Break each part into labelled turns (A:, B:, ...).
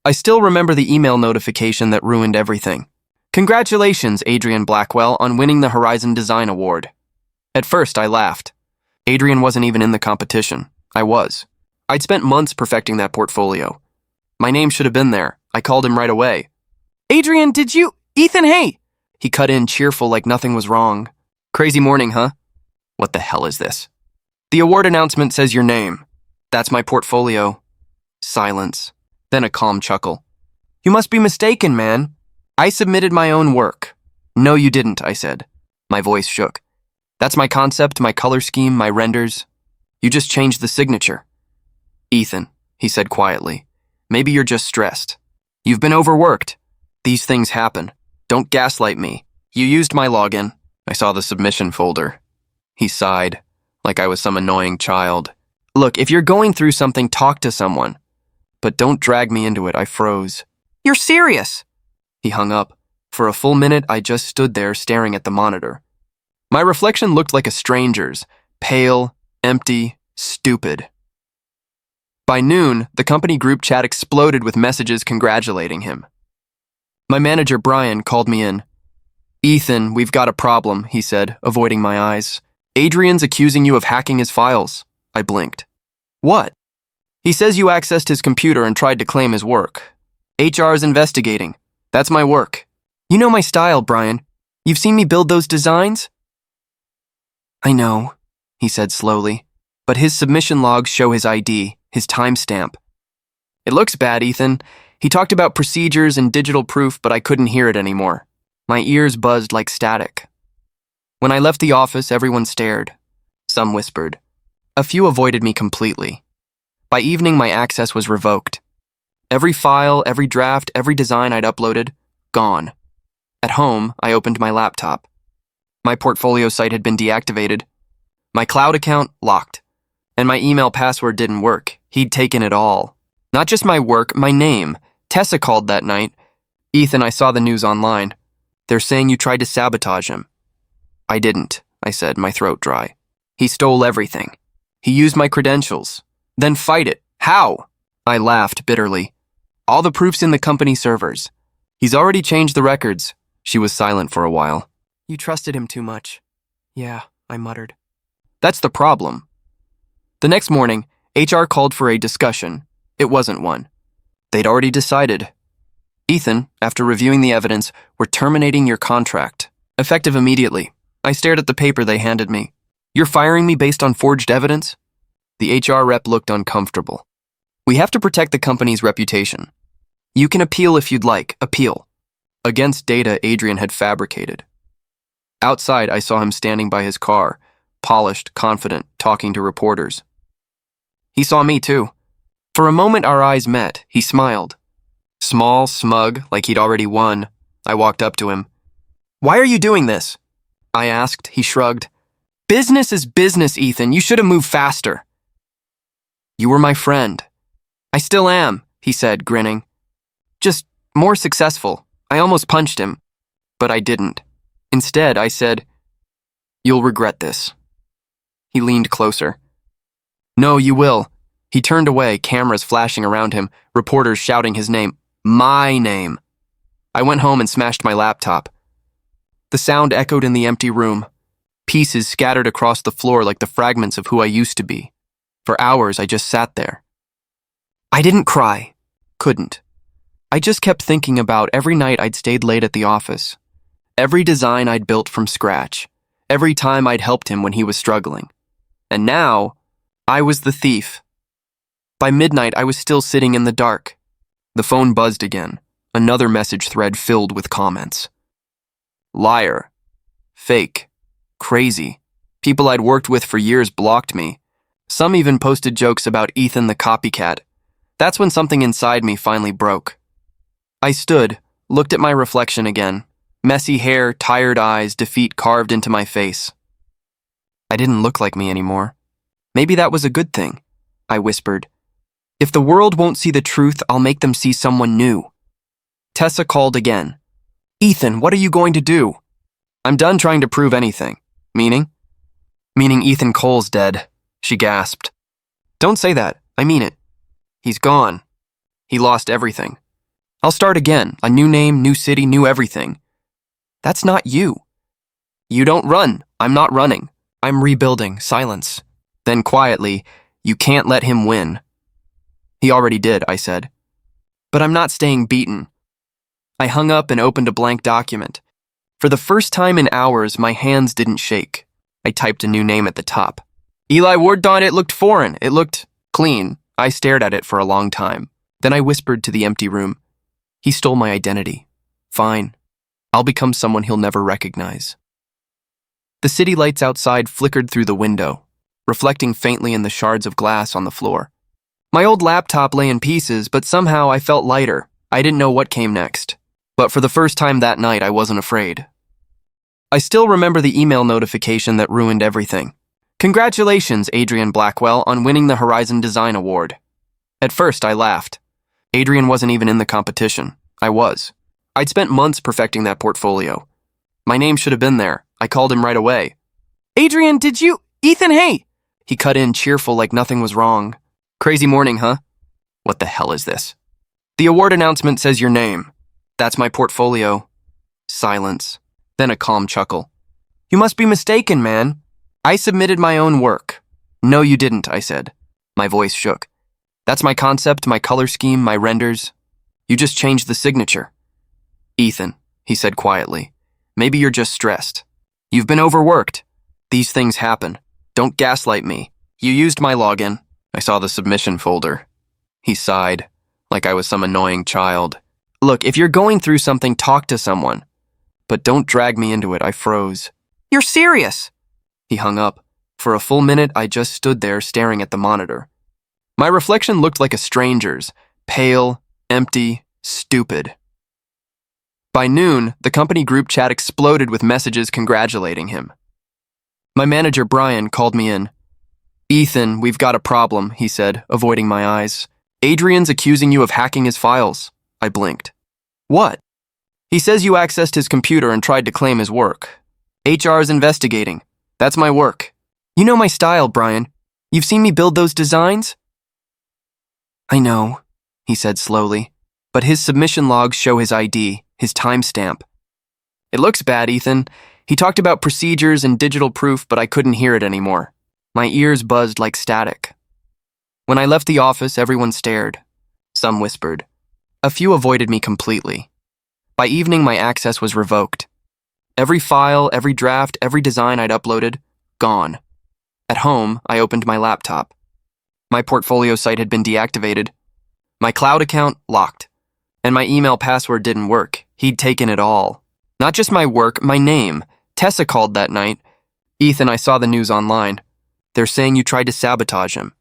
A: I still remember the email notification that ruined everything. Congratulations, Adrian Blackwell, on winning the Horizon Design Award. At first, I laughed. Adrian wasn't even in the competition. I was. I'd spent months perfecting that portfolio. My name should have been there. I called him right away. Adrian, did you... Ethan, hey! He cut in, cheerful like nothing was wrong. Crazy morning, huh? What the hell is this? The award announcement says your name. That's my portfolio. Silence. Then a calm chuckle. You must be mistaken, man. I submitted my own work. No, you didn't, I said. My voice shook. That's my concept, my color scheme, my renders. You just changed the signature. Ethan, he said quietly, maybe you're just stressed. You've been overworked. These things happen. Don't gaslight me. You used my login. I saw the submission folder. He sighed, like I was some annoying child. Look, if you're going through something, talk to someone. But don't drag me into it, I froze. You're serious? He hung up. For a full minute, I just stood there staring at the monitor. My reflection looked like a stranger's, pale, empty, stupid. By noon, the company group chat exploded with messages congratulating him. My manager, Brian, called me in. Ethan, we've got a problem, he said, avoiding my eyes. Adrian's accusing you of hacking his files. I blinked. What? He says you accessed his computer and tried to claim his work. HR is investigating. That's my work. You know my style, Brian. You've seen me build those designs? I know, he said slowly, but his submission logs show his ID, his timestamp. It looks bad, Ethan. He talked about procedures and digital proof, but I couldn't hear it anymore. My ears buzzed like static. When I left the office, everyone stared. Some whispered. A few avoided me completely. By evening, my access was revoked. Every file, every draft, every design I'd uploaded, gone. At home, I opened my laptop. My portfolio site had been deactivated. My cloud account, locked. And my email password didn't work. He'd taken it all. Not just my work, my name. Tessa called that night. Ethan, I saw the news online. They're saying you tried to sabotage him. I didn't, I said, my throat dry. He stole everything. He used my credentials. Then fight it. How? I laughed bitterly. All the proof's in the company servers. He's already changed the records. She was silent for a while. You trusted him too much. Yeah, I muttered. That's the problem. The next morning, HR called for a discussion. It wasn't one. They'd already decided. Ethan, after reviewing the evidence, we're terminating your contract. Effective immediately. I stared at the paper they handed me. You're firing me based on forged evidence? The HR rep looked uncomfortable. We have to protect the company's reputation. You can appeal if you'd like, appeal. Against data Adrian had fabricated. Outside, I saw him standing by his car, polished, confident, talking to reporters. He saw me too. For a moment our eyes met. He smiled. Small, smug, like he'd already won. I walked up to him. Why are you doing this? I asked. He shrugged. Business is business, Ethan. You should have moved faster. You were my friend. I still am, he said, grinning. Just more successful. I almost punched him, but I didn't. Instead, I said, You'll regret this. He leaned closer. No, you will. He turned away, cameras flashing around him, reporters shouting his name. My name. I went home and smashed my laptop. The sound echoed in the empty room. Pieces scattered across the floor like the fragments of who I used to be. For hours, I just sat there. I didn't cry. Couldn't. I just kept thinking about every night I'd stayed late at the office. Every design I'd built from scratch. Every time I'd helped him when he was struggling. And now, I was the thief. By midnight, I was still sitting in the dark. The phone buzzed again. Another message thread filled with comments. Liar. Fake. Crazy. People I'd worked with for years blocked me. Some even posted jokes about Ethan the copycat. That's when something inside me finally broke. I stood, looked at my reflection again. Messy hair, tired eyes, defeat carved into my face. I didn't look like me anymore. Maybe that was a good thing, I whispered. If the world won't see the truth, I'll make them see someone new. Tessa called again. Ethan, what are you going to do? I'm done trying to prove anything. Meaning? Meaning Ethan Cole's dead, she gasped. Don't say that. I mean it. He's gone. He lost everything. I'll start again. A new name, new city, new everything. That's not you. You don't run. I'm not running. I'm rebuilding. Silence. Then quietly, you can't let him win. He already did, I said. But I'm not staying beaten. I hung up and opened a blank document. For the first time in hours, my hands didn't shake. I typed a new name at the top. Eli Ward. It looked foreign. It looked clean. I stared at it for a long time. Then I whispered to the empty room. He stole my identity. Fine. I'll become someone he'll never recognize. The city lights outside flickered through the window, reflecting faintly in the shards of glass on the floor. My old laptop lay in pieces, but somehow I felt lighter. I didn't know what came next. But for the first time that night, I wasn't afraid. I still remember the email notification that ruined everything. Congratulations, Adrian Blackwell, on winning the Horizon Design Award. At first, I laughed. Adrian wasn't even in the competition. I was. I'd spent months perfecting that portfolio. My name should have been there. I called him right away. Adrian, did you... Ethan, hey! He cut in, cheerful like nothing was wrong. Crazy morning, huh? What the hell is this? The award announcement says your name. That's my portfolio. Silence. Then a calm chuckle. You must be mistaken, man. I submitted my own work. No, you didn't, I said. My voice shook. That's my concept, my color scheme, my renders. You just changed the signature. Ethan, he said quietly, maybe you're just stressed. You've been overworked. These things happen. Don't gaslight me. You used my login. I saw the submission folder. He sighed, like I was some annoying child. Look, if you're going through something, talk to someone. But don't drag me into it, I froze. You're serious? He hung up. For a full minute, I just stood there staring at the monitor. My reflection looked like a stranger's, pale, empty, stupid. By noon, the company group chat exploded with messages congratulating him. My manager, Brian, called me in. Ethan, we've got a problem, he said, avoiding my eyes. Adrian's accusing you of hacking his files. I blinked. What? He says you accessed his computer and tried to claim his work. HR is investigating. That's my work. You know my style, Brian. You've seen me build those designs? I know, he said slowly, but his submission logs show his ID, his timestamp. It looks bad, Ethan. He talked about procedures and digital proof, but I couldn't hear it anymore. My ears buzzed like static. When I left the office, everyone stared. Some whispered. A few avoided me completely. By evening, my access was revoked. Every file, every draft, every design I'd uploaded, gone. At home, I opened my laptop. My portfolio site had been deactivated. My cloud account, locked. And my email password didn't work. He'd taken it all. Not just my work, my name. Tessa called that night. Ethan, I saw the news online. They're saying you tried to sabotage him.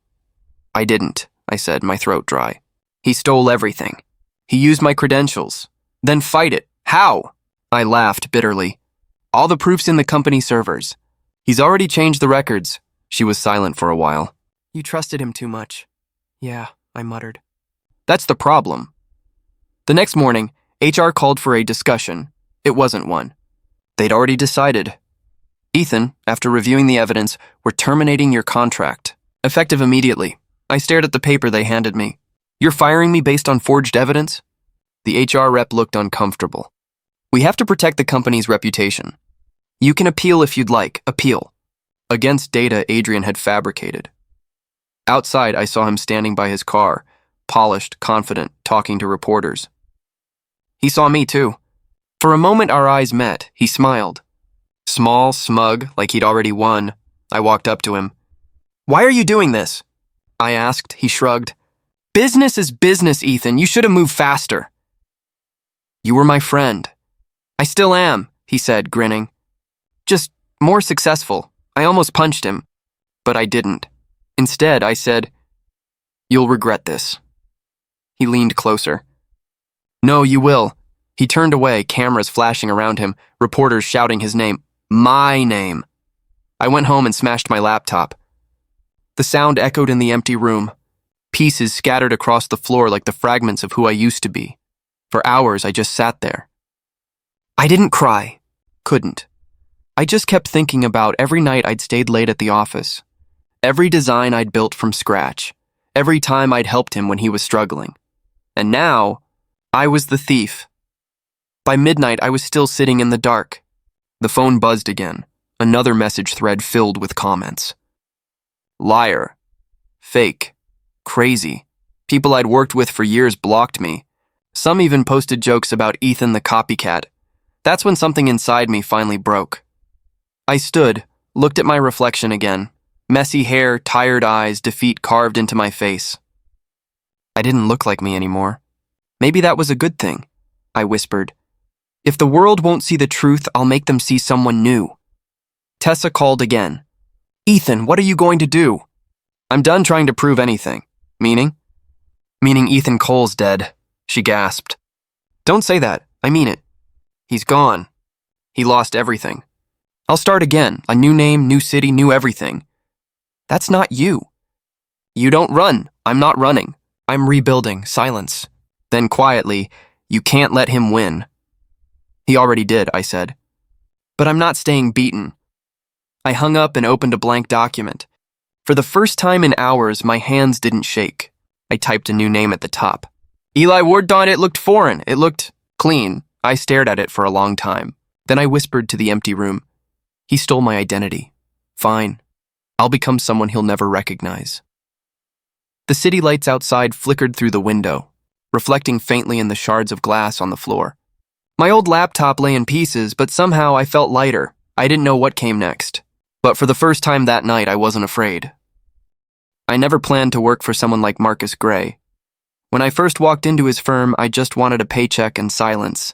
A: I didn't, I said, my throat dry. He stole everything. He used my credentials. Then fight it. How? I laughed bitterly. All the proof's in the company servers. He's already changed the records. She was silent for a while. You trusted him too much. Yeah, I muttered. That's the problem. The next morning, HR called for a discussion. It wasn't one. They'd already decided. Ethan, after reviewing the evidence, we're terminating your contract. Effective immediately. I stared at the paper they handed me. You're firing me based on forged evidence? The HR rep looked uncomfortable. We have to protect the company's reputation. You can appeal if you'd like. Appeal. Against data Adrian had fabricated. Outside, I saw him standing by his car, polished, confident, talking to reporters. He saw me too. For a moment our eyes met. He smiled. Small, smug, like he'd already won. I walked up to him. Why are you doing this? I asked. He shrugged. Business is business, Ethan. You should have moved faster. You were my friend. I still am, he said, grinning. Just more successful. I almost punched him, but I didn't. Instead, I said, You'll regret this. He leaned closer. No, you will. He turned away, cameras flashing around him, reporters shouting his name. My name. I went home and smashed my laptop. The sound echoed in the empty room. Pieces scattered across the floor like the fragments of who I used to be. For hours, I just sat there. I didn't cry. Couldn't. I just kept thinking about every night I'd stayed late at the office. Every design I'd built from scratch. Every time I'd helped him when he was struggling. And now, I was the thief. By midnight, I was still sitting in the dark. The phone buzzed again, another message thread filled with comments. Liar. Fake. Crazy. People I'd worked with for years blocked me. Some even posted jokes about Ethan the copycat. That's when something inside me finally broke. I stood, looked at my reflection again. Messy hair, tired eyes, defeat carved into my face. I didn't look like me anymore. Maybe that was a good thing, I whispered. If the world won't see the truth, I'll make them see someone new. Tessa called again. Ethan, what are you going to do? I'm done trying to prove anything. Meaning? Meaning Ethan Cole's dead, she gasped. Don't say that. I mean it. He's gone. He lost everything. I'll start again. A new name, new city, new everything. That's not you. You don't run. I'm not running. I'm rebuilding. Silence. Then quietly, you can't let him win. He already did, I said. But I'm not staying beaten. I hung up and opened a blank document. For the first time in hours, my hands didn't shake. I typed a new name at the top. Eli Ward. It looked foreign. It looked clean. I stared at it for a long time. Then I whispered to the empty room. He stole my identity. Fine. I'll become someone he'll never recognize. The city lights outside flickered through the window, reflecting faintly in the shards of glass on the floor. My old laptop lay in pieces, but somehow I felt lighter. I didn't know what came next. But for the first time that night, I wasn't afraid. I never planned to work for someone like Marcus Gray. When I first walked into his firm, I just wanted a paycheck and silence.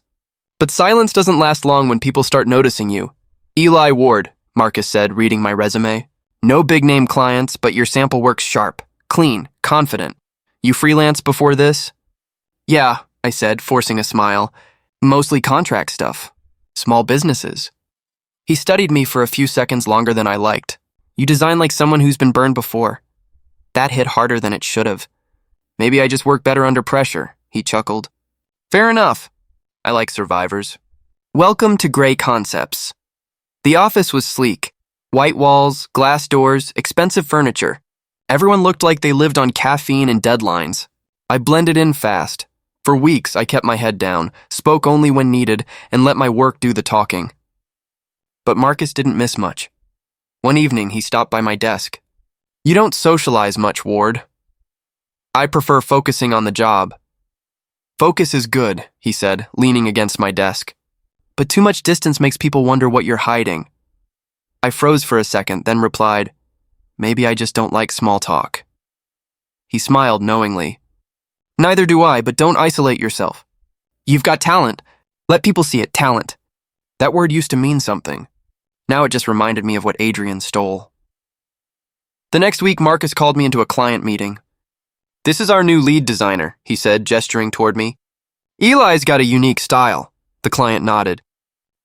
A: But silence doesn't last long when people start noticing you. Eli Ward, Marcus said, reading my resume. No big-name clients, but your sample work's sharp, clean, confident. You freelance before this? Yeah, I said, forcing a smile. Mostly contract stuff. Small businesses. He studied me for a few seconds longer than I liked. You design like someone who's been burned before. That hit harder than it should have. Maybe I just work better under pressure, he chuckled. Fair enough. I like survivors. Welcome to Gray Concepts. The office was sleek. White walls, glass doors, expensive furniture. Everyone looked like they lived on caffeine and deadlines. I blended in fast. For weeks, I kept my head down, spoke only when needed, and let my work do the talking. But Marcus didn't miss much. One evening, he stopped by my desk. You don't socialize much, Ward. I prefer focusing on the job. Focus is good, he said, leaning against my desk. But too much distance makes people wonder what you're hiding. I froze for a second, then replied, Maybe I just don't like small talk. He smiled knowingly. Neither do I, but don't isolate yourself. You've got talent. Let people see it, talent. That word used to mean something. Now it just reminded me of what Adrian stole. The next week, Marcus called me into a client meeting. This is our new lead designer, he said, gesturing toward me. Eli's got a unique style. The client nodded.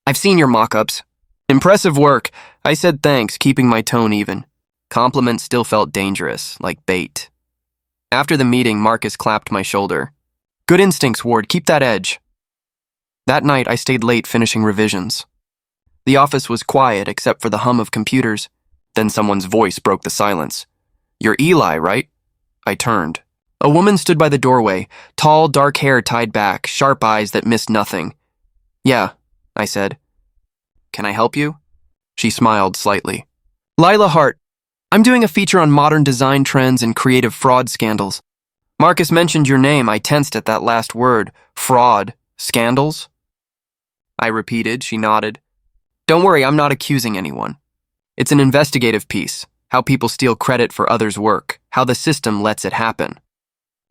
A: I've seen your mock-ups. Impressive work. I said thanks, keeping my tone even. Compliments still felt dangerous, like bait. After the meeting, Marcus clapped my shoulder. Good instincts, Ward. Keep that edge. That night, I stayed late finishing revisions. The office was quiet except for the hum of computers. Then someone's voice broke the silence. You're Eli, right? I turned. A woman stood by the doorway, tall, dark hair tied back, sharp eyes that missed nothing. Yeah, I said. Can I help you? She smiled slightly. Lila Hart. I'm doing a feature on modern design trends and creative fraud scandals. Marcus mentioned your name. I tensed at that last word. Fraud. Scandals? I repeated. She nodded. Don't worry, I'm not accusing anyone. It's an investigative piece. How people steal credit for others' work. How the system lets it happen.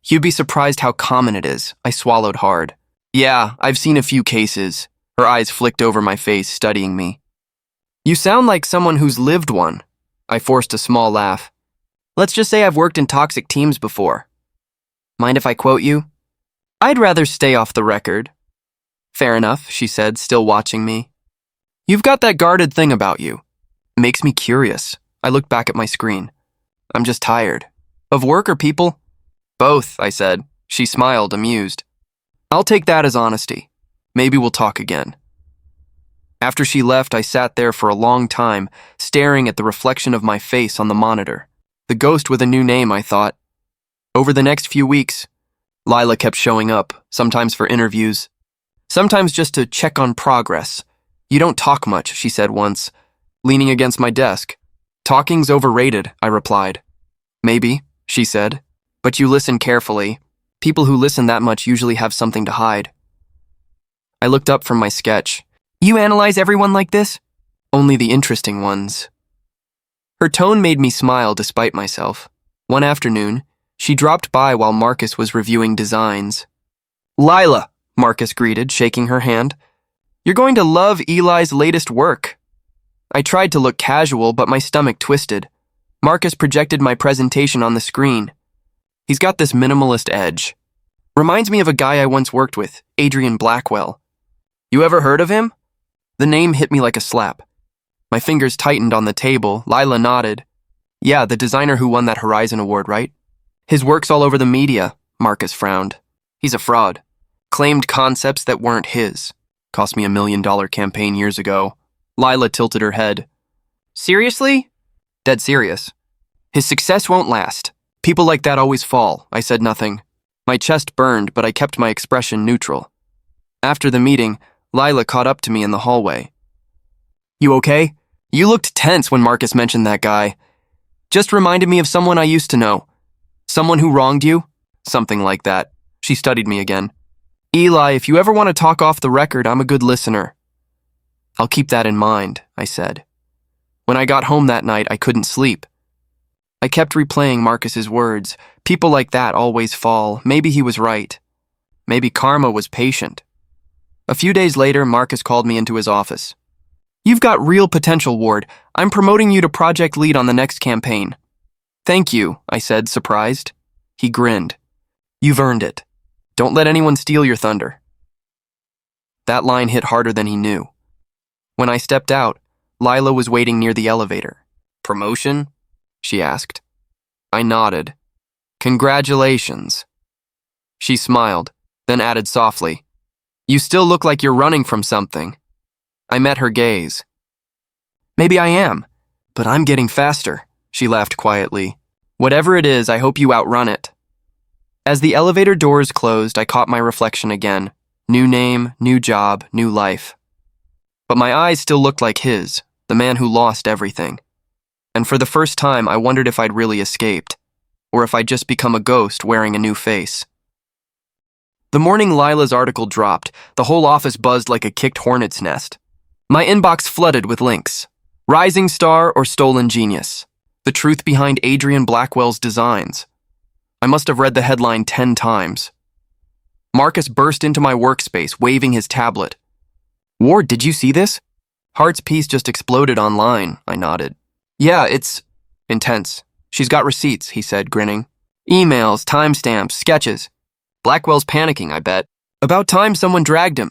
A: You'd be surprised how common it is. I swallowed hard. Yeah, I've seen a few cases. Her eyes flicked over my face, studying me. You sound like someone who's lived one. I forced a small laugh. Let's just say I've worked in toxic teams before. Mind if I quote you? I'd rather stay off the record. Fair enough, she said, still watching me. You've got that guarded thing about you. It makes me curious. I looked back at my screen. I'm just tired. Of work or people? Both, I said. She smiled, amused. I'll take that as honesty. Maybe we'll talk again. After she left, I sat there for a long time, staring at the reflection of my face on the monitor. The ghost with a new name, I thought. Over the next few weeks, Lila kept showing up, sometimes for interviews, sometimes just to check on progress. You don't talk much, she said once, leaning against my desk. Talking's overrated, I replied. Maybe, she said, but you listen carefully. People who listen that much usually have something to hide. I looked up from my sketch. You analyze everyone like this? Only the interesting ones. Her tone made me smile despite myself. One afternoon, she dropped by while Marcus was reviewing designs. Lila, Marcus greeted, shaking her hand. You're going to love Eli's latest work. I tried to look casual, but my stomach twisted. Marcus projected my presentation on the screen. He's got this minimalist edge. Reminds me of a guy I once worked with, Adrian Blackwell. You ever heard of him? The name hit me like a slap. My fingers tightened on the table. Lila nodded. Yeah, the designer who won that Horizon Award, right? His work's all over the media, Marcus frowned. He's a fraud. Claimed concepts that weren't his. Cost me $1 million campaign years ago. Lila tilted her head. Seriously? Dead serious. His success won't last. People like that always fall. I said nothing. My chest burned, but I kept my expression neutral. After the meeting, Lila caught up to me in the hallway. You okay? You looked tense when Marcus mentioned that guy. Just reminded me of someone I used to know. Someone who wronged you? Something like that. She studied me again. Eli, if you ever want to talk off the record, I'm a good listener. I'll keep that in mind, I said. When I got home that night, I couldn't sleep. I kept replaying Marcus's words. People like that always fall. Maybe he was right. Maybe karma was patient. A few days later, Marcus called me into his office. You've got real potential, Ward. I'm promoting you to project lead on the next campaign. Thank you, I said, surprised. He grinned. You've earned it. Don't let anyone steal your thunder. That line hit harder than he knew. When I stepped out, Lila was waiting near the elevator. Promotion? She asked. I nodded. Congratulations. She smiled, then added softly, You still look like you're running from something. I met her gaze. Maybe I am, but I'm getting faster, she laughed quietly. Whatever it is, I hope you outrun it. As the elevator doors closed, I caught my reflection again. New name, new job, new life. But my eyes still looked like his, the man who lost everything. And for the first time, I wondered if I'd really escaped, or if I'd just become a ghost wearing a new face. The morning Lila's article dropped, the whole office buzzed like a kicked hornet's nest. My inbox flooded with links. Rising star or stolen genius. The truth behind Adrian Blackwell's designs. I must have read the headline 10 times. Marcus burst into my workspace, waving his tablet. Ward, did you see this? Hart's piece just exploded online, I nodded. Yeah, it's intense. She's got receipts, he said, grinning. Emails, timestamps, sketches. Blackwell's panicking, I bet. About time someone dragged him.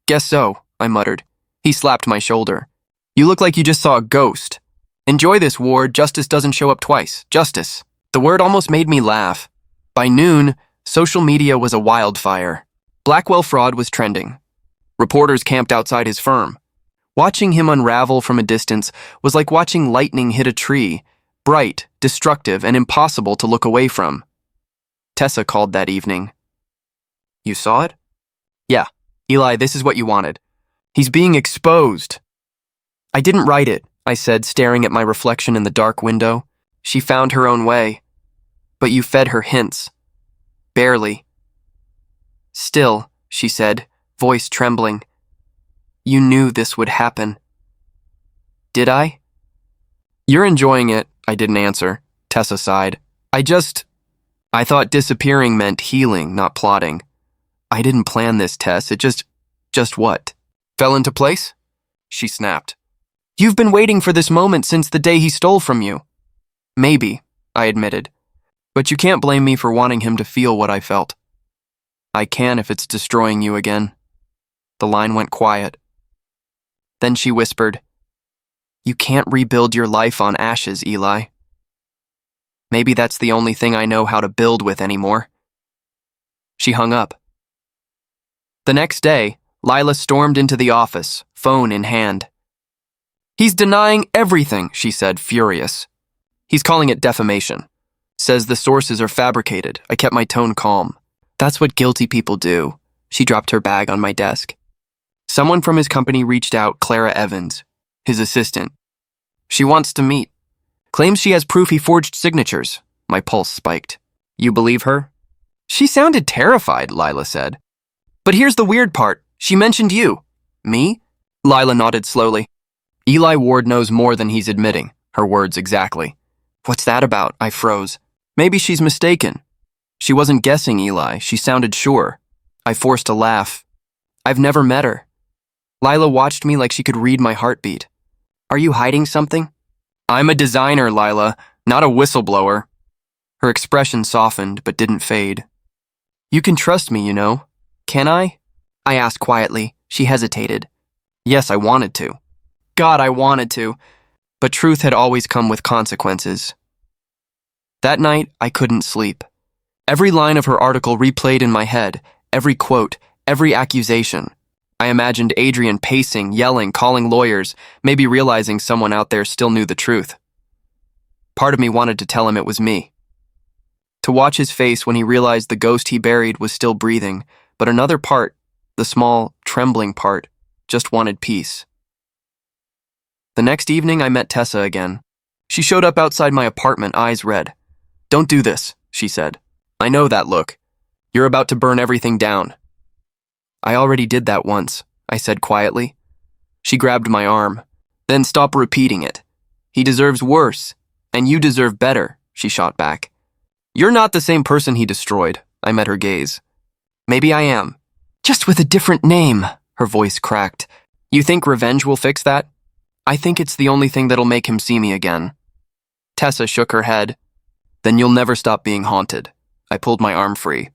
A: Guess so, I muttered. He slapped my shoulder. You look like you just saw a ghost. Enjoy this, Ward. Justice doesn't show up twice. Justice. The word almost made me laugh. By noon, social media was a wildfire. Blackwell fraud was trending. Reporters camped outside his firm. Watching him unravel from a distance was like watching lightning hit a tree, bright, destructive, and impossible to look away from. Tessa called that evening. You saw it? Yeah. Eli, this is what you wanted. He's being exposed. I didn't write it, I said, staring at my reflection in the dark window. She found her own way. But you fed her hints. Barely. Still, she said, voice trembling. You knew this would happen. Did I? You're enjoying it, I didn't answer. Tessa sighed. I thought disappearing meant healing, not plotting. I didn't plan this, Tess. It just what? Fell into place? She snapped. You've been waiting for this moment since the day he stole from you. Maybe, I admitted. But you can't blame me for wanting him to feel what I felt. I can if it's destroying you again. The line went quiet. Then she whispered, You can't rebuild your life on ashes, Eli. Maybe that's the only thing I know how to build with anymore. She hung up. The next day, Lila stormed into the office, phone in hand. He's denying everything, she said, furious. He's calling it defamation. Says the sources are fabricated. I kept my tone calm. That's what guilty people do. She dropped her bag on my desk. Someone from his company reached out, Clara Evans, his assistant. She wants to meet. Claims she has proof he forged signatures. My pulse spiked. You believe her? She sounded terrified, Lila said. But here's the weird part. She mentioned you. Me? Lila nodded slowly. Eli Ward knows more than he's admitting. Her words exactly. What's that about? I froze. Maybe she's mistaken. She wasn't guessing Eli. She sounded sure. I forced a laugh. I've never met her. Lila watched me like she could read my heartbeat. Are you hiding something? I'm a designer, Lila, not a whistleblower. Her expression softened but didn't fade. You can trust me, you know. Can I? I asked quietly. She hesitated. Yes, I wanted to. God, I wanted to. But truth had always come with consequences. That night, I couldn't sleep. Every line of her article replayed in my head, every quote, every accusation. I imagined Adrian pacing, yelling, calling lawyers, maybe realizing someone out there still knew the truth. Part of me wanted to tell him it was me. To watch his face when he realized the ghost he buried was still breathing, but another part, the small, trembling part, just wanted peace. The next evening, I met Tessa again. She showed up outside my apartment, eyes red. Don't do this, she said. I know that look. You're about to burn everything down. I already did that once, I said quietly. She grabbed my arm. Then stop repeating it. He deserves worse, and you deserve better, she shot back. You're not the same person he destroyed, I met her gaze. Maybe I am. Just with a different name, her voice cracked. You think revenge will fix that? I think it's the only thing that'll make him see me again. Tessa shook her head. Then you'll never stop being haunted. I pulled my arm free.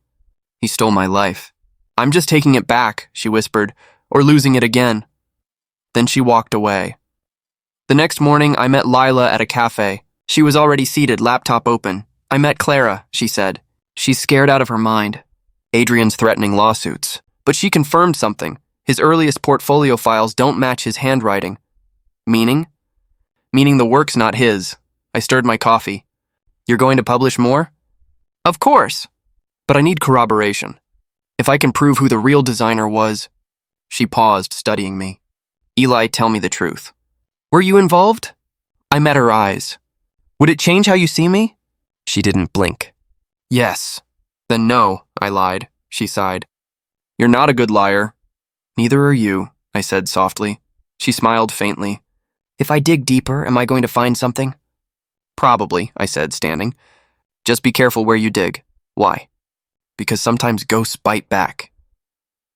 A: He stole my life. I'm just taking it back, she whispered, or losing it again. Then she walked away. The next morning, I met Lila at a cafe. She was already seated, laptop open. I met Clara, she said. She's scared out of her mind. Adrian's threatening lawsuits. But she confirmed something. His earliest portfolio files don't match his handwriting. Meaning? Meaning the work's not his. I stirred my coffee. You're going to publish more? Of course. But I need corroboration. If I can prove who the real designer was... She paused, studying me. Eli, tell me the truth. Were you involved? I met her eyes. Would it change how you see me? She didn't blink. Yes. Then no, I lied. She sighed. You're not a good liar. Neither are you, I said softly. She smiled faintly. If I dig deeper, am I going to find something? Probably, I said, standing. Just be careful where you dig. Why? Because sometimes ghosts bite back.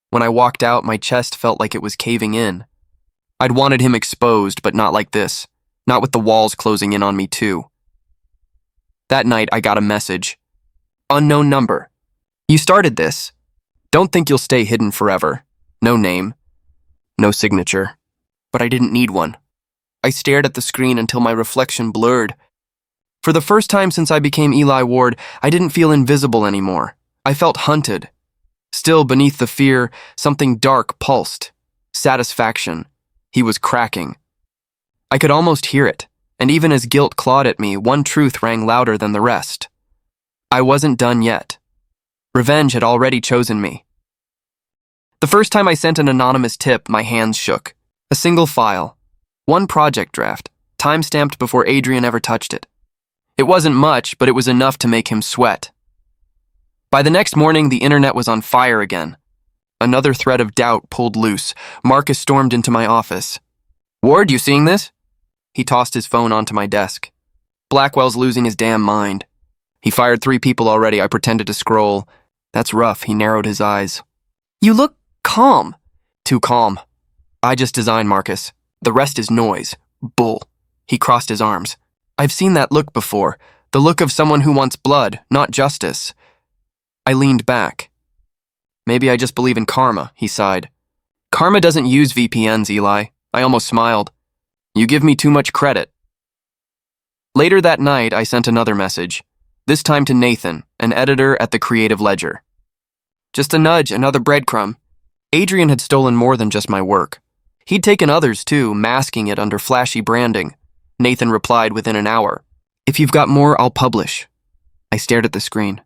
A: When I walked out, my chest felt like it was caving in. I'd wanted him exposed, but not like this. Not with the walls closing in on me, too. That night, I got a message. Unknown number. You started this. Don't think you'll stay hidden forever. No name. No signature. But I didn't need one. I stared at the screen until my reflection blurred. For the first time since I became Eli Ward, I didn't feel invisible anymore. I felt hunted. Still, beneath the fear, something dark pulsed. Satisfaction. He was cracking. I could almost hear it, and even as guilt clawed at me, one truth rang louder than the rest. I wasn't done yet. Revenge had already chosen me. The first time I sent an anonymous tip, my hands shook. A single file. One project draft, time-stamped before Adrian ever touched it. It wasn't much, but it was enough to make him sweat. By the next morning, the internet was on fire again. Another thread of doubt pulled loose. Marcus stormed into my office. Ward, you seeing this? He tossed his phone onto my desk. Blackwell's losing his damn mind. He fired 3 people already. I pretended to scroll. That's rough. He narrowed his eyes. You look calm. Too calm. I just designed, Marcus. The rest is noise. Bull. He crossed his arms. I've seen that look before. The look of someone who wants blood, not justice. I leaned back. Maybe I just believe in karma, he sighed. Karma doesn't use VPNs, Eli. I almost smiled. You give me too much credit. Later that night, I sent another message. This time to Nathan, an editor at the Creative Ledger. Just a nudge, another breadcrumb. Adrian had stolen more than just my work. He'd taken others too, masking it under flashy branding. Nathan replied within an hour. If you've got more, I'll publish. I stared at the screen.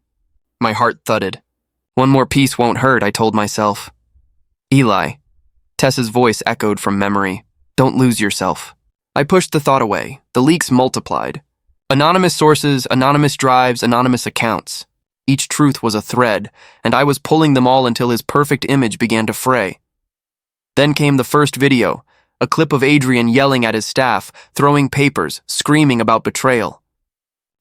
A: My heart thudded. One more piece won't hurt, I told myself. Eli. Tessa's voice echoed from memory. Don't lose yourself. I pushed the thought away. The leaks multiplied. Anonymous sources, anonymous drives, anonymous accounts. Each truth was a thread, and I was pulling them all until his perfect image began to fray. Then came the first video, a clip of Adrian yelling at his staff, throwing papers, screaming about betrayal.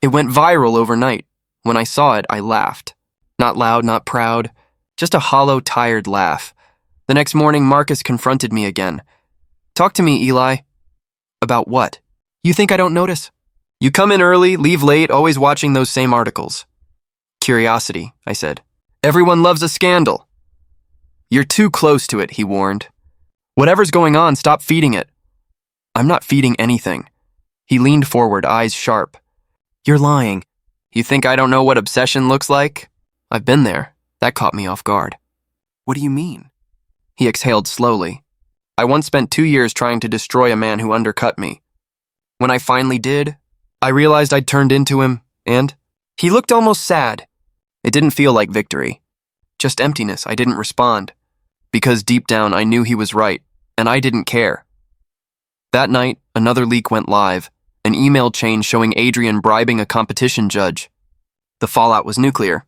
A: It went viral overnight. When I saw it, I laughed. Not loud, not proud, just a hollow, tired laugh. The next morning, Marcus confronted me again. Talk to me, Eli. About what? You think I don't notice? You come in early, leave late, always watching those same articles. Curiosity, I said. Everyone loves a scandal. You're too close to it, he warned. Whatever's going on, stop feeding it. I'm not feeding anything. He leaned forward, eyes sharp. You're lying. You think I don't know what obsession looks like? I've been there. That caught me off guard. What do you mean? He exhaled slowly. I once spent 2 years trying to destroy a man who undercut me. When I finally did, I realized I'd turned into him, and he looked almost sad. It didn't feel like victory. Just emptiness. I didn't respond. Because deep down I knew he was right, and I didn't care. That night, another leak went live, an email chain showing Adrian bribing a competition judge. The fallout was nuclear.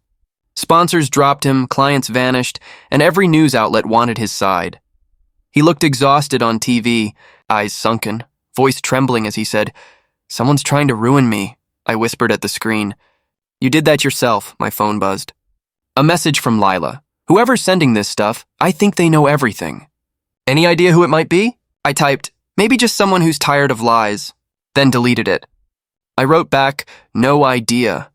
A: Sponsors dropped him, clients vanished, and every news outlet wanted his side. He looked exhausted on TV, eyes sunken, voice trembling as he said, "Someone's trying to ruin me," I whispered at the screen. "You did that yourself," my phone buzzed. A message from Lila. "Whoever's sending this stuff, I think they know everything." "Any idea who it might be?" I typed, "Maybe just someone who's tired of lies," then deleted it. I wrote back, "No idea."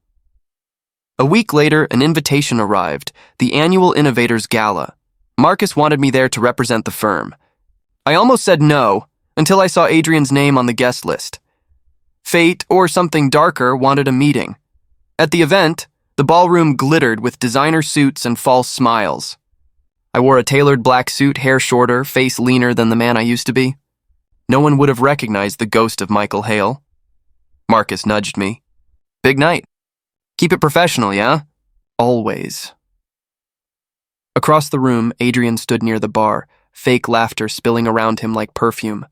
A: A week later, an invitation arrived, the annual Innovators Gala. Marcus wanted me there to represent the firm. I almost said no, until I saw Adrian's name on the guest list. Fate, or something darker, wanted a meeting. At the event, the ballroom glittered with designer suits and false smiles. I wore a tailored black suit, hair shorter, face leaner than the man I used to be. No one would have recognized the ghost of Michael Hale. Marcus nudged me. "Big night. Keep it professional, yeah?" "Always." Across the room, Adrian stood near the bar, fake laughter spilling around him like perfume.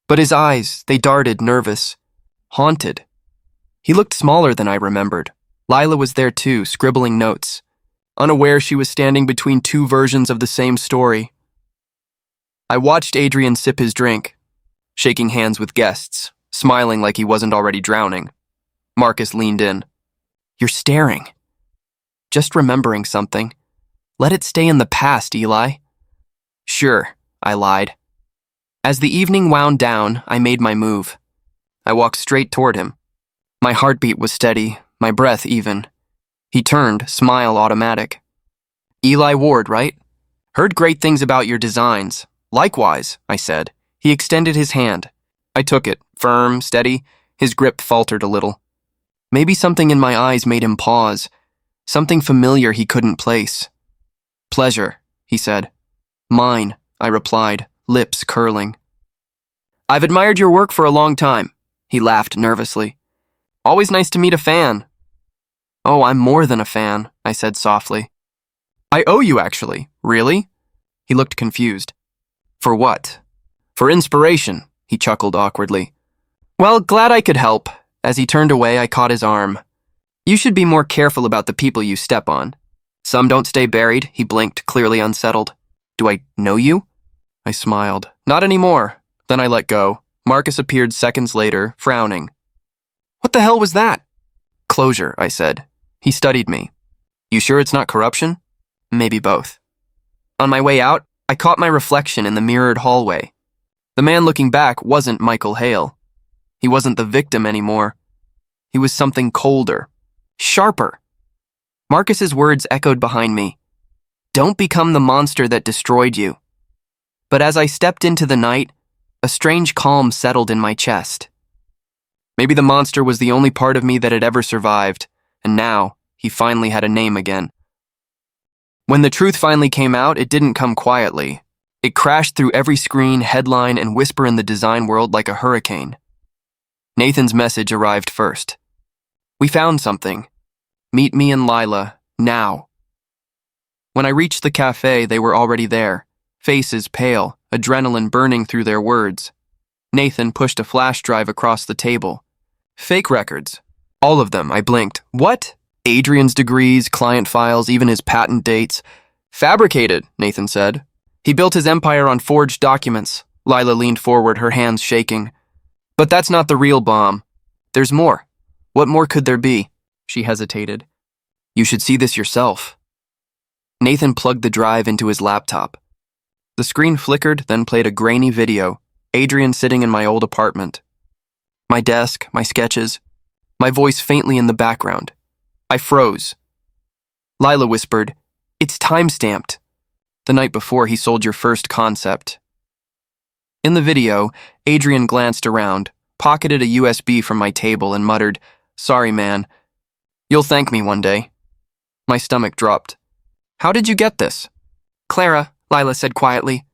A: But his eyes, they darted, nervous, haunted. He looked smaller than I remembered. Lila was there too, scribbling notes, unaware she was standing between two versions of the same story. I watched Adrian sip his drink, shaking hands with guests, smiling like he wasn't already drowning. Marcus leaned in. "You're staring." "Just remembering something. Let it stay in the past, Eli." "Sure," I lied. As the evening wound down, I made my move. I walked straight toward him. My heartbeat was steady, my breath even. He turned, smile automatic. "Eli Ward, right? Heard great things about your designs." "Likewise," I said. He extended his hand. I took it, firm, steady. His grip faltered a little. Maybe something in my eyes made him pause, something familiar he couldn't place. "Pleasure," he said. "Mine," I replied, lips curling. "I've admired your work for a long time," he laughed nervously. "Always nice to meet a fan." "Oh, I'm more than a fan," I said softly. "I owe you, actually." "Really?" He looked confused. "For what?" "For inspiration," he chuckled awkwardly. "Well, glad I could help." As he turned away, I caught his arm. "You should be more careful about the people you step on. Some don't stay buried," he blinked, clearly unsettled. "Do I know you?" I smiled. "Not anymore." Then I let go. Marcus appeared seconds later, frowning. "What the hell was that?" "Closure," I said. He studied me. "You sure it's not corruption?" "Maybe both." On my way out, I caught my reflection in the mirrored hallway. The man looking back wasn't Michael Hale. He wasn't the victim anymore. He was something colder, sharper. Marcus's words echoed behind me. "Don't become the monster that destroyed you." But as I stepped into the night, a strange calm settled in my chest. Maybe the monster was the only part of me that had ever survived, and now he finally had a name again. When the truth finally came out, it didn't come quietly. It crashed through every screen, headline, and whisper in the design world like a hurricane. Nathan's message arrived first. "We found something. Meet me and Lila, now." When I reached the cafe, they were already there, faces pale, adrenaline burning through their words. Nathan pushed a flash drive across the table. Fake records. All of them, I blinked. What? Adrian's degrees, client files, even his patent dates. Fabricated, Nathan said. He built his empire on forged documents. Lila leaned forward, her hands shaking. But that's not the real bomb. There's more. What more could there be? She hesitated. You should see this yourself. Nathan plugged the drive into his laptop. The screen flickered, then played a grainy video. Adrian sitting in my old apartment. My desk, my sketches, my voice faintly in the background. I froze. Lila whispered, "It's time-stamped. The night before he sold your first concept." In the video, Adrian glanced around, pocketed a USB from my table, and muttered, "Sorry, man. You'll thank me one day." My stomach dropped. "How did you get this?" "Clara," Lila said quietly.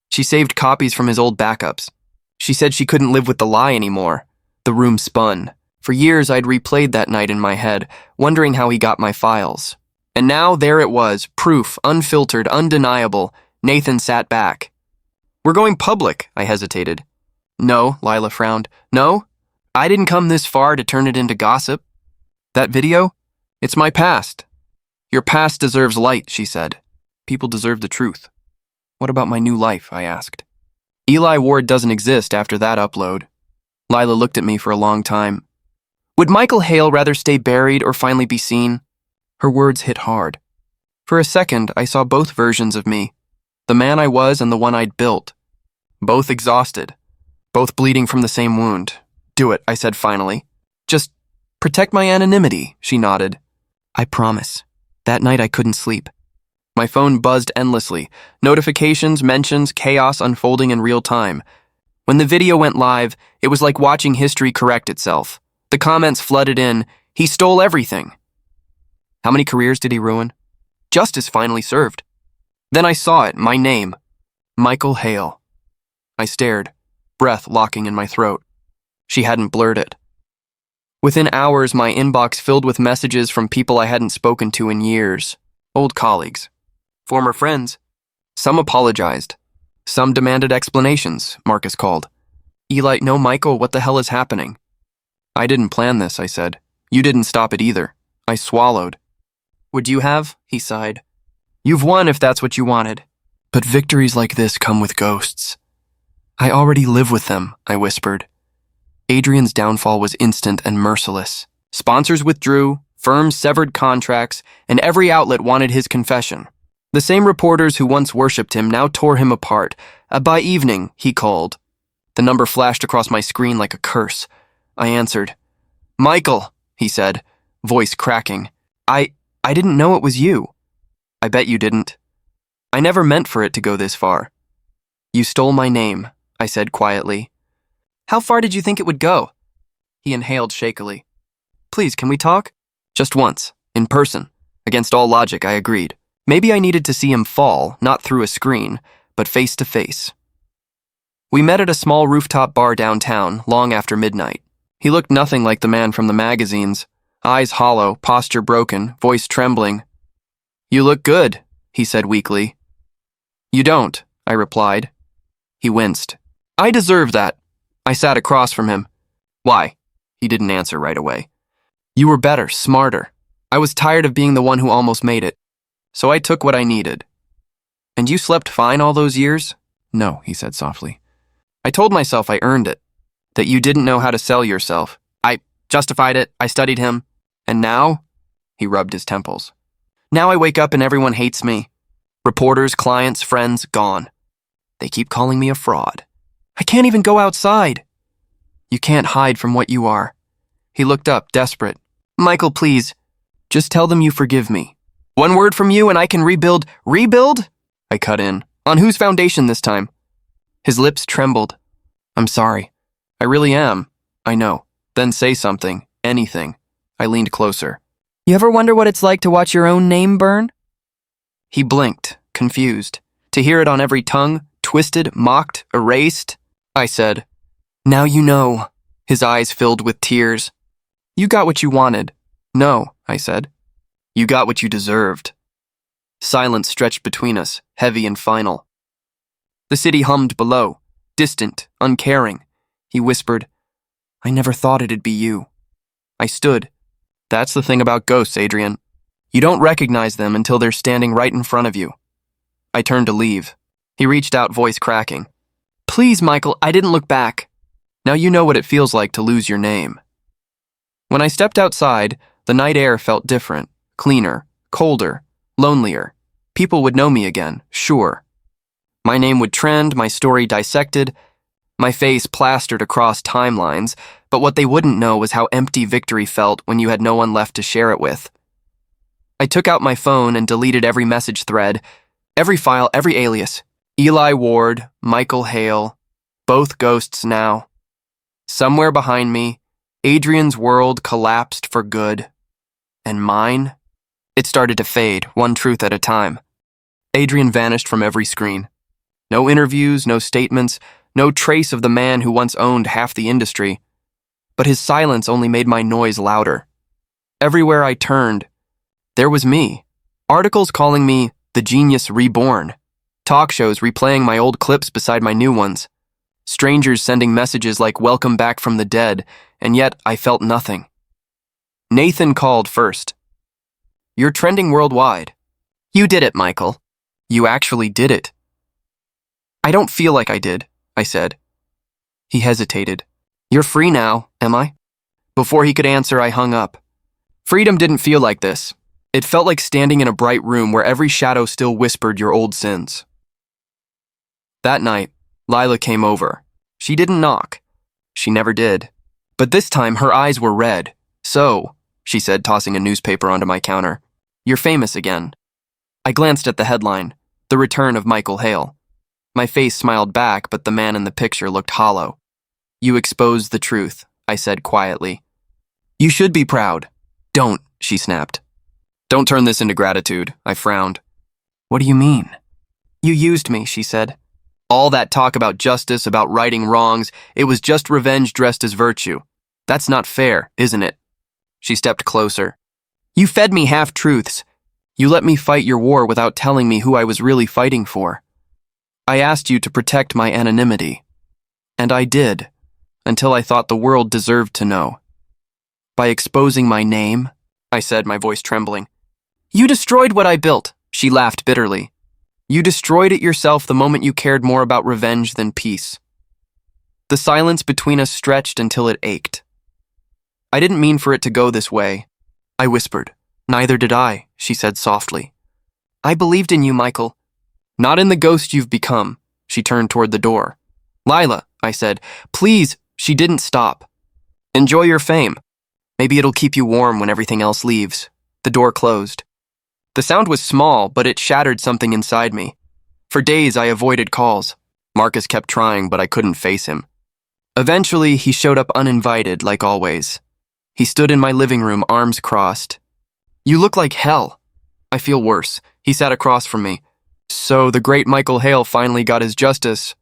A: She saved copies from his old backups. She said she couldn't live with the lie anymore. The room spun. For years, I'd replayed that night in my head, wondering how he got my files. And now there it was, proof, unfiltered, undeniable. Nathan sat back. "We're going public," I hesitated. "No," Lila frowned. "No, I didn't come this far to turn it into gossip. That video? It's my past." "Your past deserves light," she said. "People deserve the truth." "What about my new life?" I asked. "Eli Ward doesn't exist after that upload." Lila looked at me for a long time. "Would Michael Hale rather stay buried or finally be seen?" Her words hit hard. For a second, I saw both versions of me, the man I was and the one I'd built. Both exhausted, both bleeding from the same wound. "Do it," I said finally. "Just protect my anonymity," she nodded. "I promise." That night I couldn't sleep. My phone buzzed endlessly. Notifications, mentions, chaos unfolding in real time. When the video went live, it was like watching history correct itself. The comments flooded in. He stole everything. How many careers did he ruin? Justice finally served. Then I saw it, my name. Michael Hale. I stared, breath locking in my throat. She hadn't blurred it. Within hours, my inbox filled with messages from people I hadn't spoken to in years. Old colleagues. Former friends. Some apologized. Some demanded explanations, Marcus called. "Eli, no, Michael, what the hell is happening?" "I didn't plan this," I said. "You didn't stop it either." I swallowed. "Would you have?" he sighed. "You've won if that's what you wanted. But victories like this come with ghosts." "I already live with them," I whispered. Adrian's downfall was instant and merciless. Sponsors withdrew, firms severed contracts, and every outlet wanted his confession. The same reporters who once worshipped him now tore him apart. By evening, he called. The number flashed across my screen like a curse. I answered. "Michael," he said, voice cracking. I didn't know it was you." "I bet you didn't. I never meant for it to go this far." "You stole my name," I said quietly. "How far did you think it would go?" He inhaled shakily. "Please, can we talk?" "Just once, in person." Against all logic, I agreed. Maybe I needed to see him fall, not through a screen, but face to face. We met at a small rooftop bar downtown, long after midnight. He looked nothing like the man from the magazines. Eyes hollow, posture broken, voice trembling. "You look good," he said weakly. "You don't," I replied. He winced. "I deserve that." I sat across from him. "Why?" He didn't answer right away. "You were better, smarter. I was tired of being the one who almost made it. So I took what I needed." "And you slept fine all those years?" "No," he said softly. "I told myself I earned it. That you didn't know how to sell yourself. I justified it. I studied him. And now?" He rubbed his temples. "Now I wake up and everyone hates me. Reporters, clients, friends, gone. They keep calling me a fraud. I can't even go outside." "You can't hide from what you are." He looked up, desperate. "Michael, please, just tell them you forgive me. One word from you and I can rebuild." "Rebuild?" I cut in. "On whose foundation this time?" His lips trembled. "I'm sorry. I really am. I know. Then say something. Anything." I leaned closer. "You ever wonder what it's like to watch your own name burn?" He blinked, confused. To hear it on every tongue, twisted, mocked, erased. I said, "Now you know." His eyes filled with tears. "You got what you wanted." "No," I said. "You got what you deserved." Silence stretched between us, heavy and final. The city hummed below, distant, uncaring. He whispered, "I never thought it'd be you." I stood. That's the thing about ghosts, Adrian. You don't recognize them until they're standing right in front of you. I turned to leave. He reached out, voice cracking. "Please, Michael, I didn't look back." Now you know what it feels like to lose your name. When I stepped outside, the night air felt different, cleaner, colder, lonelier. People would know me again, sure. My name would trend, my story dissected, my face plastered across timelines, but what they wouldn't know was how empty victory felt when you had no one left to share it with. I took out my phone and deleted every message thread, every file, every alias. Eli Ward, Michael Hale, both ghosts now. Somewhere behind me, Adrian's world collapsed for good. And mine? It started to fade, one truth at a time. Adrian vanished from every screen. No interviews, no statements, no trace of the man who once owned half the industry. But his silence only made my noise louder. Everywhere I turned, there was me. Articles calling me the genius reborn. Talk shows replaying my old clips beside my new ones. Strangers sending messages like "welcome back from the dead," and yet I felt nothing. Nathan called first. "You're trending worldwide." "You did it, Michael." "You actually did it." "I don't feel like I did," I said. He hesitated. "You're free now, am I?" Before he could answer, I hung up. Freedom didn't feel like this. It felt like standing in a bright room where every shadow still whispered your old sins. That night, Lila came over. She didn't knock. She never did. But this time, her eyes were red. "So," she said, tossing a newspaper onto my counter, "you're famous again." I glanced at the headline, "The Return of Michael Hale." My face smiled back, but the man in the picture looked hollow. "You exposed the truth," I said quietly. "You should be proud." "Don't," she snapped. "Don't turn this into gratitude," I frowned. "What do you mean?" "You used me," she said. "All that talk about justice, about righting wrongs, it was just revenge dressed as virtue. That's not fair, isn't it?" She stepped closer. "You fed me half-truths. You let me fight your war without telling me who I was really fighting for. I asked you to protect my anonymity. And I did, until I thought the world deserved to know. By exposing my name," I said, my voice trembling. "You destroyed what I built," she laughed bitterly. "You destroyed it yourself the moment you cared more about revenge than peace." The silence between us stretched until it ached. "I didn't mean for it to go this way," I whispered. "Neither did I," she said softly. "I believed in you, Michael." "Not in the ghost you've become." She turned toward the door. "Lila," I said, "please." She didn't stop. "Enjoy your fame. Maybe it'll keep you warm when everything else leaves." The door closed. The sound was small, but it shattered something inside me. For days, I avoided calls. Marcus kept trying, but I couldn't face him. Eventually, he showed up uninvited, like always. He stood in my living room, arms crossed. "You look like hell." "I feel worse." He sat across from me. "So the great Michael Hale finally got his justice."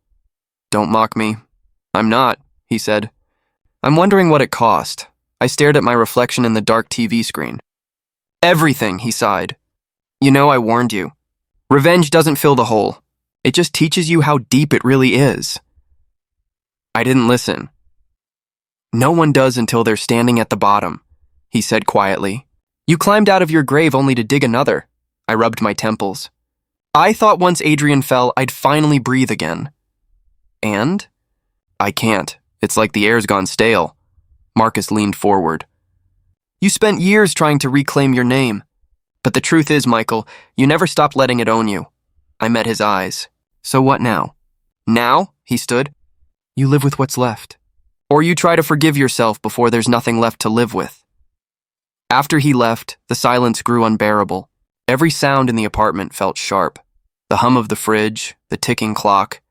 A: "Don't mock me." "I'm not," he said. "I'm wondering what it cost." I stared at my reflection in the dark TV screen. "Everything," he sighed. "You know, I warned you. Revenge doesn't fill the hole. It just teaches you how deep it really is." I didn't listen. "No one does until they're standing at the bottom," he said quietly. "You climbed out of your grave only to dig another." I rubbed my temples. "I thought once Adrian fell, I'd finally breathe again." "And?" "I can't. It's like the air's gone stale." Marcus leaned forward. "You spent years trying to reclaim your name. But the truth is, Michael, you never stopped letting it own you." I met his eyes. "So what now?" "Now?" He stood. "You live with what's left. Or you try to forgive yourself before there's nothing left to live with." After he left, the silence grew unbearable. Every sound in the apartment felt sharp. The hum of the fridge, the ticking clock,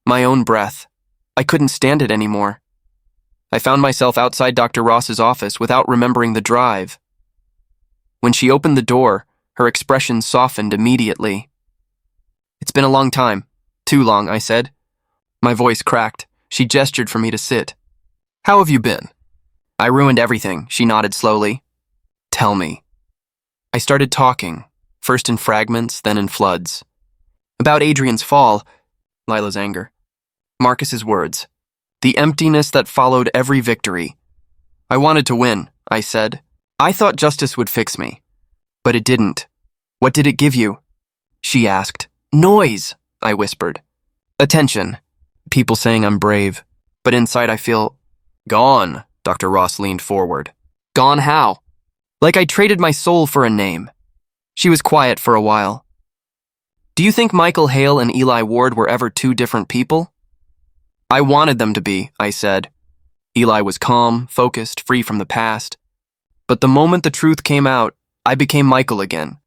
A: my own breath. I couldn't stand it anymore. I found myself outside Dr. Ross's office without remembering the drive. When she opened the door, her expression softened immediately. "It's been a long time. Too long," I said. My voice cracked. She gestured for me to sit. "How have you been?" "I ruined everything," she nodded slowly. "Tell me." I started talking. first in fragments, then in floods. About Adrian's fall, Lila's anger. Marcus's words. The emptiness that followed every victory. I wanted to win, I said. I thought justice would fix me. But it didn't. What did it give you? She asked. Noise, I whispered. Attention. People saying I'm brave. But inside I feel... Gone, Dr. Ross leaned forward. Gone how? Like I traded my soul for a name. She was quiet for a while. Do you think Michael Hale and Eli Ward were ever two different people? I wanted them to be, I said. Eli was calm, focused, free from the past. But the moment the truth came out, I became Michael again.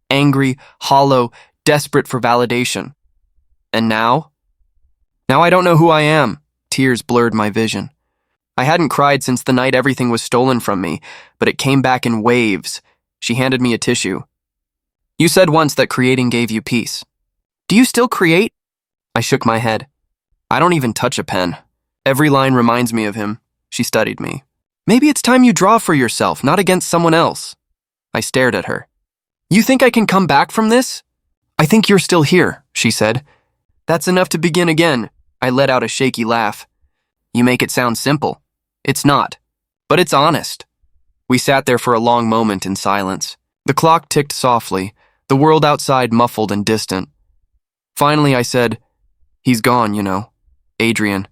A: Angry, hollow, desperate for validation. And now? Now I don't know who I am. Tears blurred my vision. I hadn't cried since the night everything was stolen from me, but it came back in waves. She handed me a tissue. You said once that creating gave you peace. Do you still create? I shook my head. I don't even touch a pen. Every line reminds me of him. She studied me. Maybe it's time you draw for yourself, not against someone else. I stared at her. You think I can come back from this? I think you're still here, she said. That's enough to begin again. I let out a shaky laugh. You make it sound simple. It's not. But it's honest. We sat there for a long moment in silence. The clock ticked softly, the world outside muffled and distant. Finally, I said, He's gone, you know. Adrian.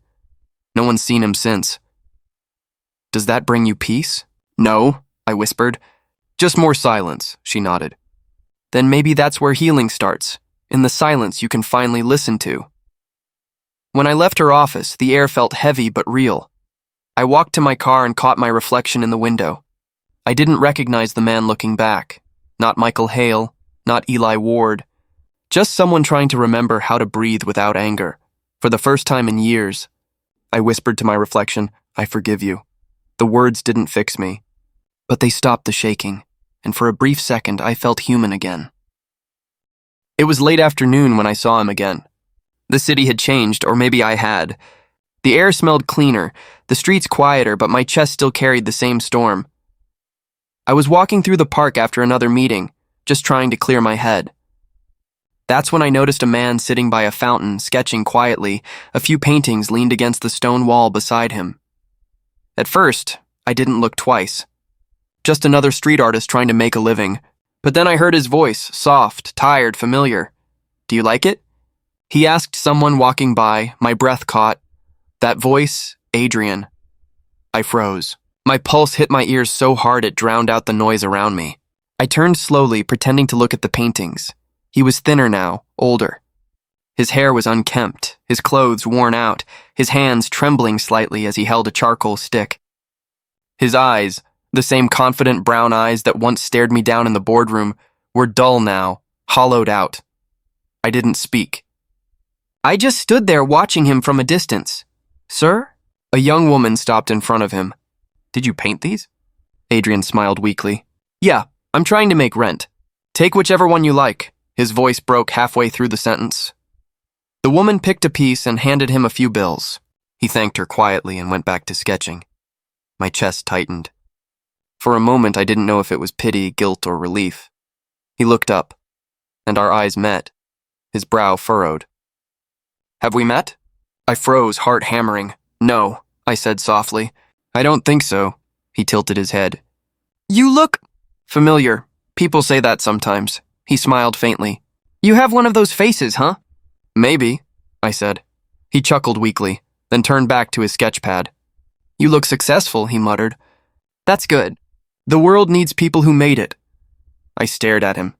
A: No one's seen him since. Does that bring you peace? No, I whispered. Just more silence, she nodded. Then maybe that's where healing starts. In the silence you can finally listen to. When I left her office, the air felt heavy but real. I walked to my car and caught my reflection in the window. I didn't recognize the man looking back. Not Michael Hale, not Eli Ward. Just someone trying to remember how to breathe without anger. For the first time in years, I whispered to my reflection, I forgive you. The words didn't fix me, but they stopped the shaking, and for a brief second I felt human again. It was late afternoon when I saw him again. The city had changed, or maybe I had. The air smelled cleaner, the streets quieter, but my chest still carried the same storm. I was walking through the park after another meeting, just trying to clear my head. That's when I noticed a man sitting by a fountain, sketching quietly. A few paintings leaned against the stone wall beside him. At first, I didn't look twice. Just another street artist trying to make a living. But then I heard his voice, soft, tired, familiar. Do you like it? He asked someone walking by, my breath caught. That voice, Adrian. I froze. My pulse hit my ears so hard it drowned out the noise around me. I turned slowly, pretending to look at the paintings. He was thinner now, older. His hair was unkempt, his clothes worn out, his hands trembling slightly as he held a charcoal stick. His eyes, the same confident brown eyes that once stared me down in the boardroom, were dull now, hollowed out. I didn't speak. I just stood there watching him from a distance. Sir? A young woman stopped in front of him. Did you paint these? Adrian smiled weakly. Yeah, I'm trying to make rent. Take whichever one you like. His voice broke halfway through the sentence. The woman picked a piece and handed him a few bills. He thanked her quietly and went back to sketching. My chest tightened. For a moment, I didn't know if it was pity, guilt, or relief. He looked up, and our eyes met. His brow furrowed. Have we met? I froze, heart hammering. No, I said softly. I don't think so. He tilted his head. You look familiar. People say that sometimes. He smiled faintly. You have one of those faces, huh? Maybe, I said. He chuckled weakly, then turned back to his sketch pad. You look successful, he muttered. That's good. The world needs people who made it. I stared at him.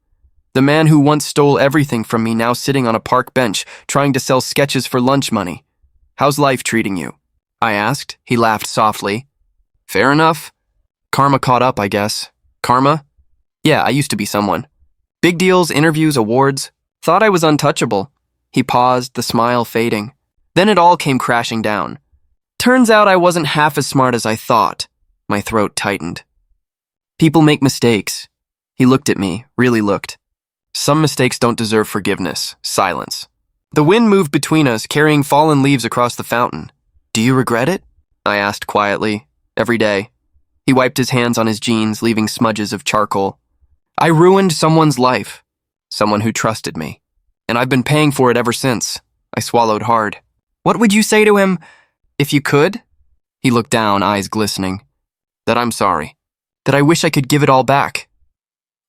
A: The man who once stole everything from me now sitting on a park bench, trying to sell sketches for lunch money. How's life treating you? I asked. He laughed softly. Fair enough. Karma caught up, I guess. Karma? Yeah, I used to be someone. Big deals, interviews, awards. Thought I was untouchable. He paused, the smile fading. Then it all came crashing down. Turns out I wasn't half as smart as I thought. My throat tightened. People make mistakes. He looked at me, really looked. Some mistakes don't deserve forgiveness. Silence. The wind moved between us, carrying fallen leaves across the fountain. Do you regret it? I asked quietly. Every day. He wiped his hands on his jeans, leaving smudges of charcoal. I ruined someone's life. someone who trusted me. And I've been paying for it ever since. I swallowed hard. What would you say to him, if you could? He looked down, eyes glistening. That I'm sorry. That I wish I could give it all back.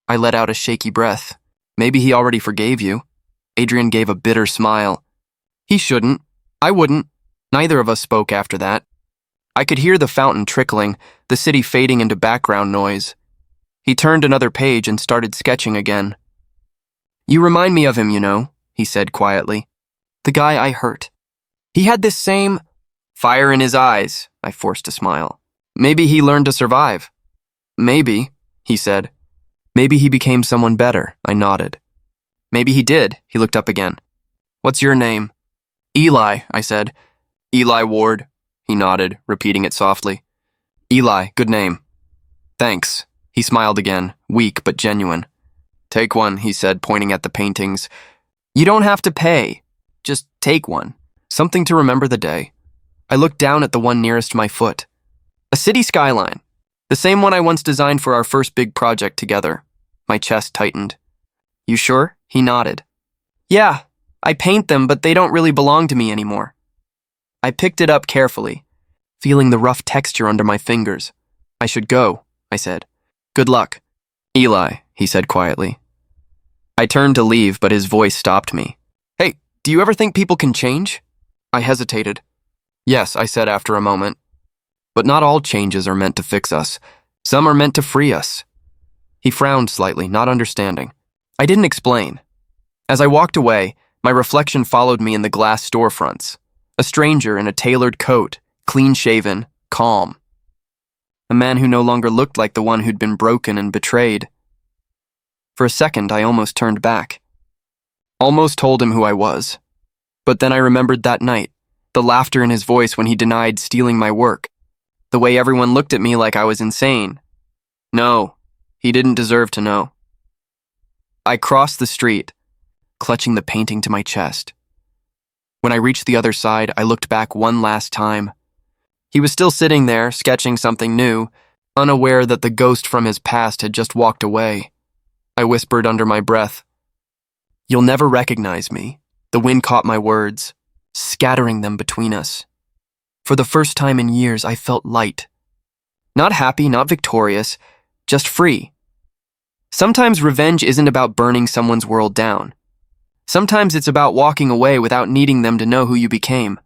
A: I let out a shaky breath. Maybe he already forgave you. Adrian gave a bitter smile. He shouldn't. I wouldn't. Neither of us spoke after that. I could hear the fountain trickling, the city fading into background noise. He turned another page and started sketching again. You remind me of him, you know, he said quietly. The guy I hurt. He had this same fire in his eyes. I forced a smile. Maybe he learned to survive. Maybe, he said. Maybe he became someone better. I nodded. Maybe he did. He looked up again. What's your name? Eli, I said. Eli Ward. He nodded, repeating it softly. Eli, good name. Thanks. He smiled again, weak but genuine. Take one, he said, pointing at the paintings. You don't have to pay. Just take one. Something to remember the day. I looked down at the one nearest my foot. A city skyline. The same one I once designed for our first big project together. My chest tightened. You sure? He nodded. Yeah, I paint them, but they don't really belong to me anymore. I picked it up carefully, feeling the rough texture under my fingers. I should go, I said. Good luck. Eli, he said quietly. I turned to leave, but his voice stopped me. Hey, do you ever think people can change? I hesitated. Yes, I said after a moment. But not all changes are meant to fix us. Some are meant to free us. He frowned slightly, not understanding. I didn't explain. As I walked away, my reflection followed me in the glass storefronts. A stranger in a tailored coat, clean-shaven, calm. A man who no longer looked like the one who'd been broken and betrayed. For a second, I almost turned back. Almost told him who I was. But then I remembered that night, the laughter in his voice when he denied stealing my work. The way everyone looked at me like I was insane. No, he didn't deserve to know. I crossed the street, clutching the painting to my chest. When I reached the other side, I looked back one last time. He was still sitting there, sketching something new, unaware that the ghost from his past had just walked away. I whispered under my breath, You'll never recognize me. The wind caught my words, scattering them between us. For the first time in years, I felt light. Not happy, not victorious, just free. Sometimes revenge isn't about burning someone's world down. Sometimes it's about walking away without needing them to know who you became.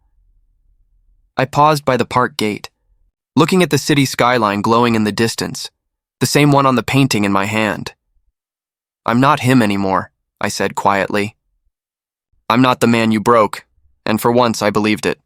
A: I paused by the park gate, looking at the city skyline glowing in the distance, the same one on the painting in my hand. I'm not him anymore, I said quietly. I'm not the man you broke, and for once I believed it.